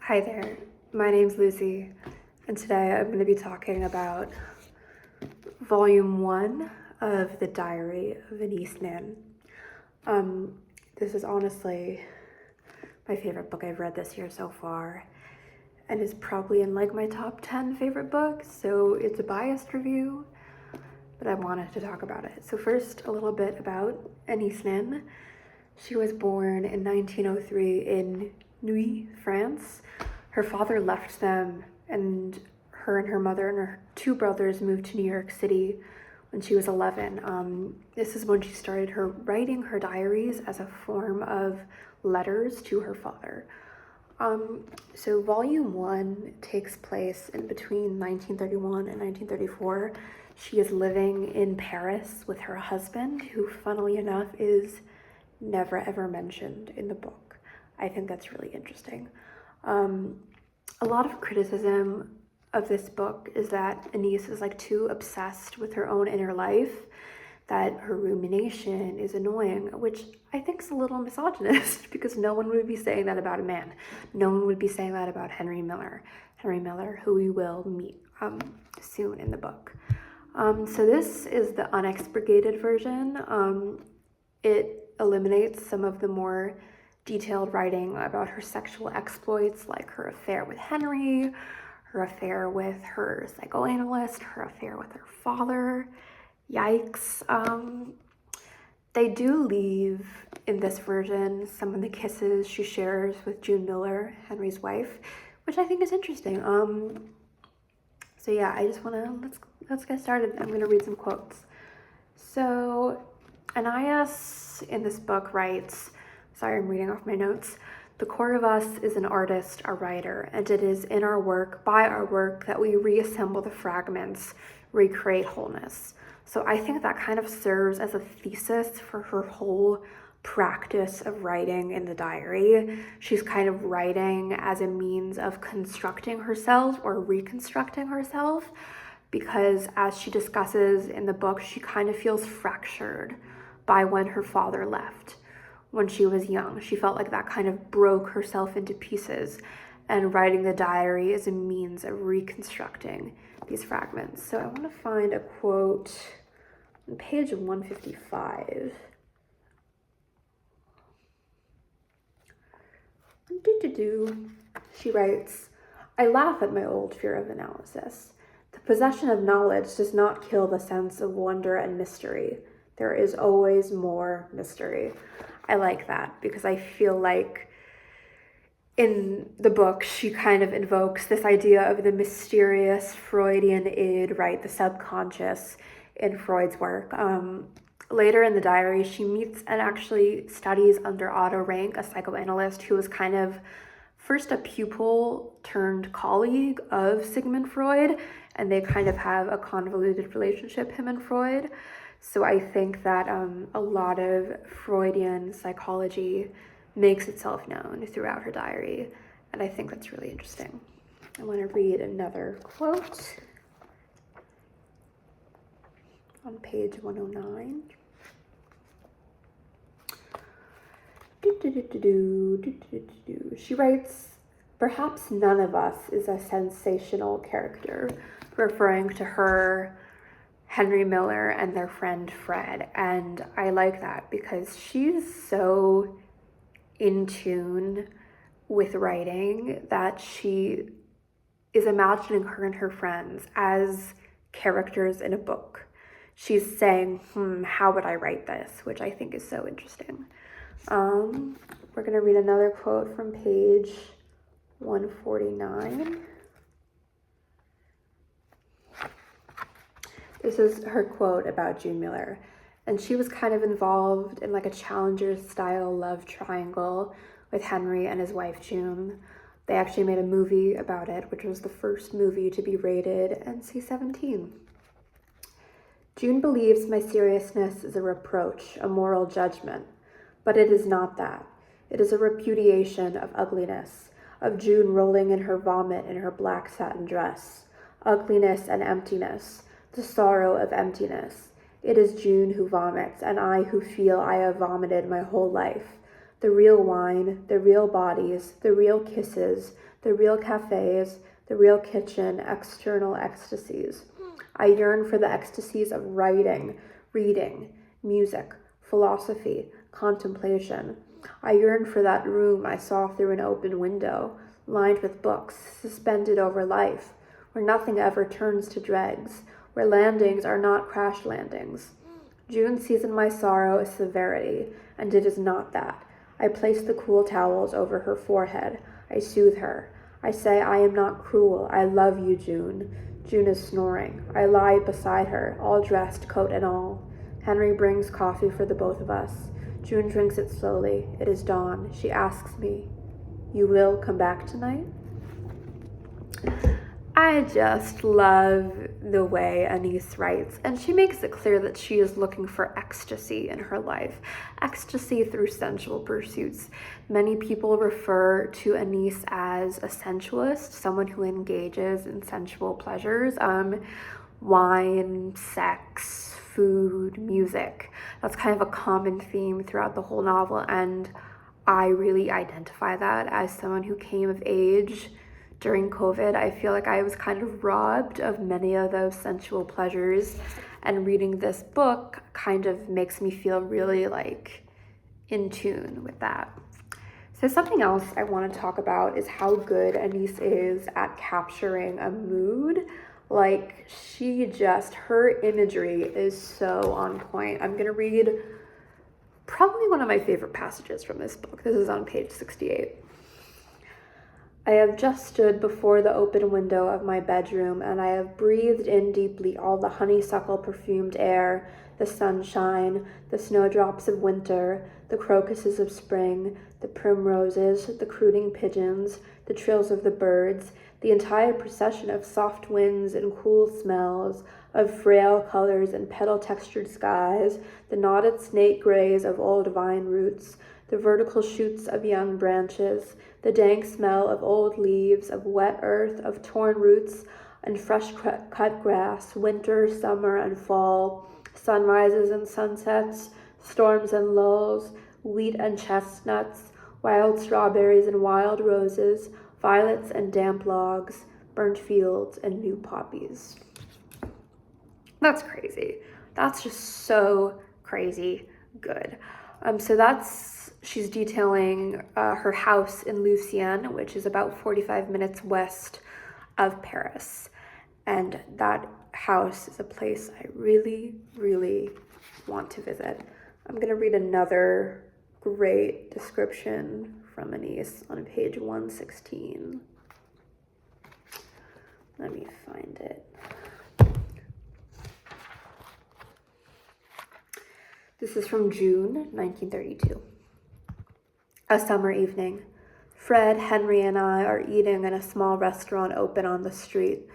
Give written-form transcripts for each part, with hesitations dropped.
Hi there, my name's Lucy, and today I'm going to be talking about Volume 1 of The Diary of Anais Nin. This is honestly my favorite book I've read this year so far, and is probably in like my top 10 favorite books, so it's a biased review, but I wanted to talk about it. So first, a little bit about Anais Nin. She was born in 1903 in Neuilly, France. Her father left them, and her mother and her two brothers moved to New York City when she was 11. This is when she started writing her diaries as a form of letters to her father. So Volume 1 takes place in between 1931 and 1934. She is living in Paris with her husband, who, funnily enough, is never ever mentioned in the book. I think that's really interesting. A lot of criticism of this book is that Anais is like too obsessed with her own inner life, that her rumination is annoying, which I think is a little misogynist because no one would be saying that about a man. No one would be saying that about Henry Miller, who we will meet soon in the book. So this is the unexpurgated version. It eliminates some of the more detailed writing about her sexual exploits, like her affair with Henry, her affair with her psychoanalyst, her affair with her father. Yikes. They do leave in this version some of the kisses she shares with June Miller, Henry's wife, which I think is interesting. So yeah, I just let's get started. I'm gonna read some quotes. So Anais in this book writes, sorry, I'm reading off my notes. The core of us is an artist, a writer, and it is in our work, by our work, that we reassemble the fragments, recreate wholeness. So I think that kind of serves as a thesis for her whole practice of writing in the diary. She's kind of writing as a means of constructing herself or reconstructing herself, because as she discusses in the book, she kind of feels fractured by when her father left. When she was young, she felt like that kind of broke herself into pieces, and writing the diary is a means of reconstructing these fragments. So I want to find a quote on page 155. She writes, I laugh at my old fear of analysis. The possession of knowledge does not kill the sense of wonder and mystery. There is always more mystery. I like that because I feel like in the book, she kind of invokes this idea of the mysterious Freudian id, right? The subconscious in Freud's work. Later in the diary, she meets and actually studies under Otto Rank, a psychoanalyst who was kind of first a pupil turned colleague of Sigmund Freud, and they kind of have a convoluted relationship, him and Freud. So I think that a lot of Freudian psychology makes itself known throughout her diary, and I think that's really interesting. I want to read another quote on page 109. She writes, perhaps none of us is a sensational character, referring to her, Henry Miller, and their friend Fred. And I like that because she's so in tune with writing that she is imagining her and her friends as characters in a book. She's saying, how would I write this? Which I think is so interesting. We're going to read another quote from page 149. This is her quote about June Miller. And she was kind of involved in like a Challenger-style love triangle with Henry and his wife, June. They actually made a movie about it, which was the first movie to be rated NC-17. June believes my seriousness is a reproach, a moral judgment, but it is not that. It is a repudiation of ugliness, of June rolling in her vomit in her black satin dress, ugliness and emptiness, the sorrow of emptiness. It is June who vomits, and I who feel I have vomited my whole life. The real wine, the real bodies, the real kisses, the real cafes, the real kitchen, external ecstasies. I yearn for the ecstasies of writing, reading, music, philosophy, contemplation. I yearn for that room I saw through an open window, lined with books, suspended over life, where nothing ever turns to dregs, where landings are not crash landings. June sees in my sorrow a severity, and it is not that. I place the cool towels over her forehead. I soothe her. I say I am not cruel. I love you, June. June is snoring. I lie beside her, all dressed, coat and all. Henry brings coffee for the both of us. June drinks it slowly. It is dawn. She asks me, "You will come back tonight?" I just love the way Anais writes, and she makes it clear that she is looking for ecstasy in her life, ecstasy through sensual pursuits. Many people refer to Anais as a sensualist, someone who engages in sensual pleasures, wine, sex, food, music. That's kind of a common theme throughout the whole novel, and I really identify that as someone who came of age during COVID. I feel like I was kind of robbed of many of those sensual pleasures, and reading this book kind of makes me feel really like in tune with that. So something else I want to talk about is how good Anais is at capturing a mood. Like, her imagery is so on point. I'm gonna read probably one of my favorite passages from this book. This is on page 68. I have just stood before the open window of my bedroom, and I have breathed in deeply all the honeysuckle perfumed air, the sunshine, the snowdrops of winter, the crocuses of spring, the primroses, the crooning pigeons, the trills of the birds, the entire procession of soft winds and cool smells, of frail colors and petal-textured skies, the knotted snake grays of old vine roots, the vertical shoots of young branches, the dank smell of old leaves, of wet earth, of torn roots, and fresh cut grass, winter, summer, and fall, sunrises and sunsets, storms and lulls, wheat and chestnuts, wild strawberries and wild roses, violets and damp logs, burnt fields and new poppies. That's crazy. That's just so crazy good. She's detailing her house in Lucien, which is about 45 minutes west of Paris. And that house is a place I really, really want to visit. I'm going to read another great description from Anais on page 116. Let me find it. This is from June 1932. A summer evening. Fred, Henry, and I are eating in a small restaurant open on the street.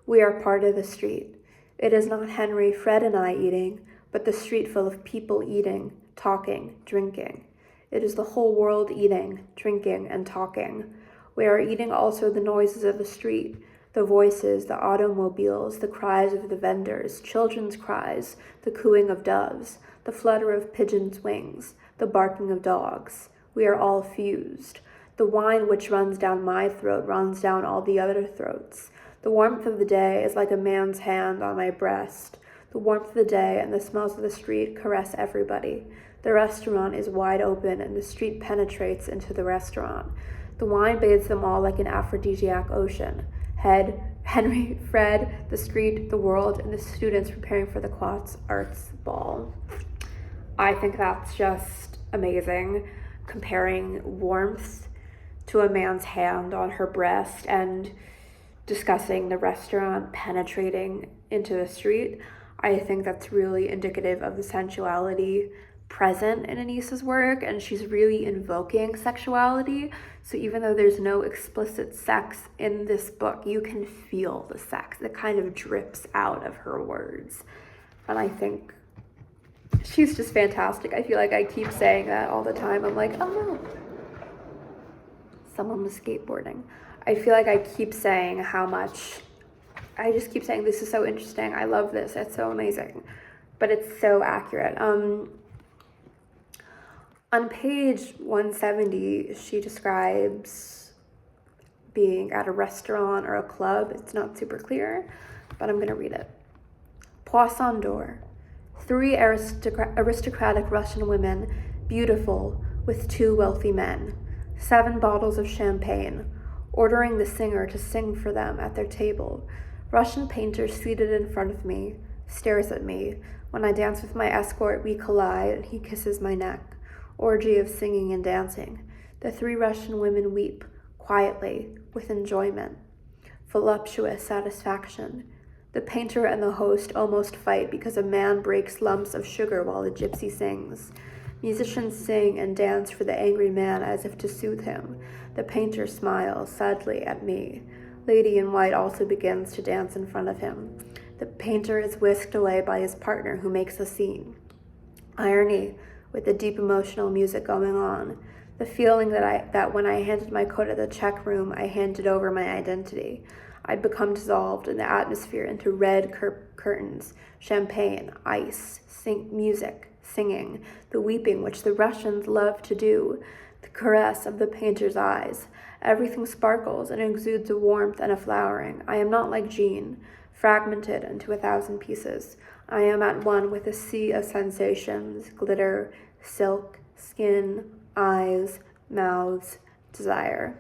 We are part of the street. It is not Henry, Fred, and I eating, but the street full of people eating, talking, drinking. It is the whole world eating, drinking, and talking. We are eating also the noises of the street, the voices, the automobiles, the cries of the vendors, children's cries, the cooing of doves, the flutter of pigeons' wings, the barking of dogs. We are all fused. The wine which runs down my throat runs down all the other throats. The warmth of the day is like a man's hand on my breast. The warmth of the day and the smells of the street caress everybody. The restaurant is wide open, and the street penetrates into the restaurant. The wine bathes them all like an aphrodisiac ocean. Henry, Fred, the street, the world, and the students preparing for the Quats Arts Ball. I think that's just amazing, comparing warmth to a man's hand on her breast and discussing the restaurant penetrating into the street. I think that's really indicative of the sensuality present in Anais's work, and she's really invoking sexuality. So even though there's no explicit sex in this book, you can feel the sex that kind of drips out of her words. And I think she's just fantastic. I feel like I keep saying that all the time. I'm like, oh no, someone was skateboarding. I feel like I keep saying I just keep saying this is so interesting. I love this. It's so amazing. But it's so accurate. On page 170, she describes being at a restaurant or a club. It's not super clear, but I'm going to read it. Poisson d'or. 3 aristocratic Russian women, beautiful, with 2 wealthy men. 7 bottles of champagne, ordering the singer to sing for them at their table. Russian painter seated in front of me, stares at me. When I dance with my escort, we collide, and he kisses my neck. Orgy of singing and dancing. The 3 Russian women weep, quietly, with enjoyment. Voluptuous satisfaction. The painter and the host almost fight because a man breaks lumps of sugar while the gypsy sings. Musicians sing and dance for the angry man as if to soothe him. The painter smiles sadly at me. Lady in white also begins to dance in front of him. The painter is whisked away by his partner, who makes a scene. Irony, with the deep emotional music going on. The feeling that when I handed my coat at the check room, I handed over my identity. I'd become dissolved in the atmosphere into red curtains, champagne, ice, music, singing, the weeping which the Russians love to do, the caress of the painter's eyes. Everything sparkles and exudes a warmth and a flowering. I am not like Jean, fragmented into 1,000 pieces. I am at one with a sea of sensations, glitter, silk, skin, eyes, mouths, desire.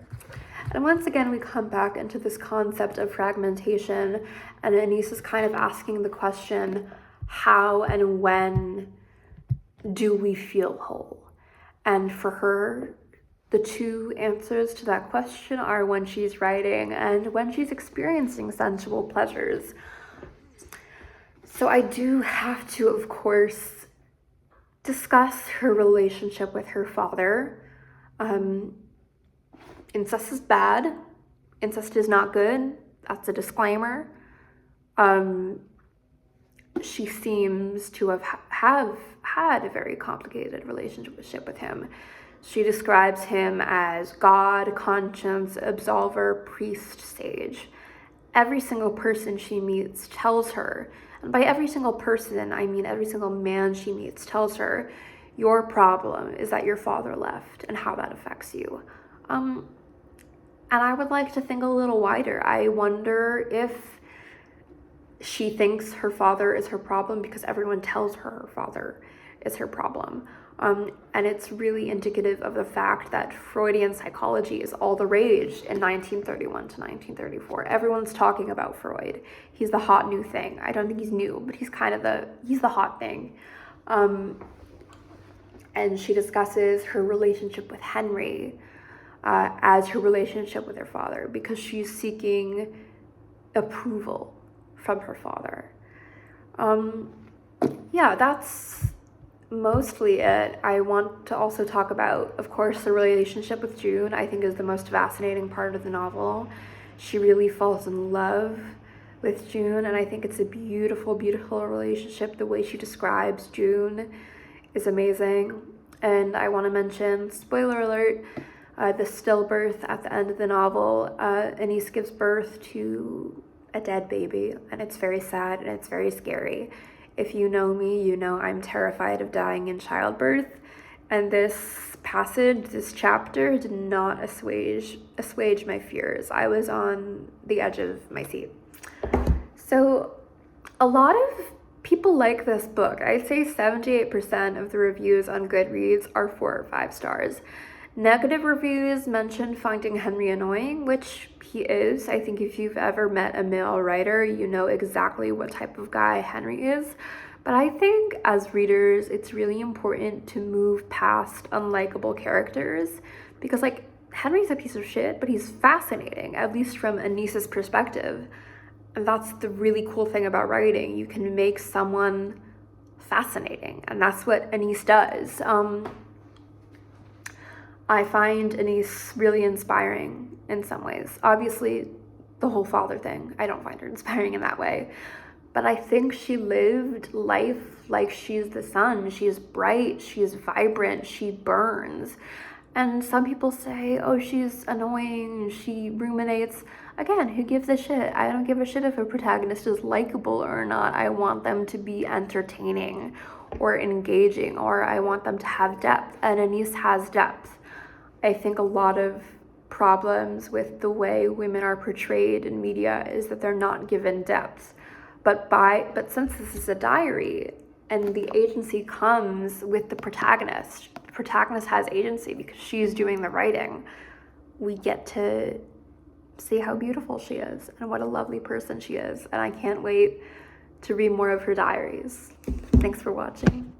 And once again, we come back into this concept of fragmentation, and Anais is kind of asking the question, how and when do we feel whole? And for her, the 2 answers to that question are when she's writing and when she's experiencing sensual pleasures. So I do have to, of course, discuss her relationship with her father. Incest is bad. Incest is not good. That's a disclaimer. She seems to have had a very complicated relationship with him. She describes him as God, conscience, absolver, priest, sage. Every single person she meets tells her, and by every single person, I mean every single man she meets tells her, your problem is that your father left and how that affects you. And I would like to think a little wider. I wonder if she thinks her father is her problem because everyone tells her father is her problem. And it's really indicative of the fact that Freudian psychology is all the rage in 1931 to 1934. Everyone's talking about Freud. He's the hot new thing. I don't think he's new, but he's the hot thing. And she discusses her relationship with Henry as her relationship with her father, because she's seeking approval from her father. Yeah, that's mostly it. I want to also talk about, of course, the relationship with June. I think is the most fascinating part of the novel. She really falls in love with June, and I think it's a beautiful, beautiful relationship. The way she describes June is amazing. And I want to mention, spoiler alert, the stillbirth at the end of the novel. Anais gives birth to a dead baby, and it's very sad and it's very scary. If you know me, you know I'm terrified of dying in childbirth, and this passage, this chapter, did not assuage my fears. I was on the edge of my seat. So a lot of people like this book. I'd say 78% of the reviews on Goodreads are 4 or 5 stars. Negative reviews mention finding Henry annoying, which he is. I think if you've ever met a male writer, you know exactly what type of guy Henry is. But I think as readers, it's really important to move past unlikable characters, because like Henry's a piece of shit, but he's fascinating, at least from Anais's perspective. And that's the really cool thing about writing. You can make someone fascinating, and that's what Anais does. I find Anais really inspiring in some ways. Obviously, the whole father thing, I don't find her inspiring in that way. But I think she lived life like she's the sun. She's bright, she's vibrant, she burns. And some people say, oh, she's annoying, she ruminates. Again, who gives a shit? I don't give a shit if a protagonist is likable or not. I want them to be entertaining or engaging, or I want them to have depth. And Anais has depth. I think a lot of problems with the way women are portrayed in media is that they're not given depth. But since this is a diary and the agency comes with the protagonist has agency because she's doing the writing, we get to see how beautiful she is and what a lovely person she is. And I can't wait to read more of her diaries. Thanks for watching.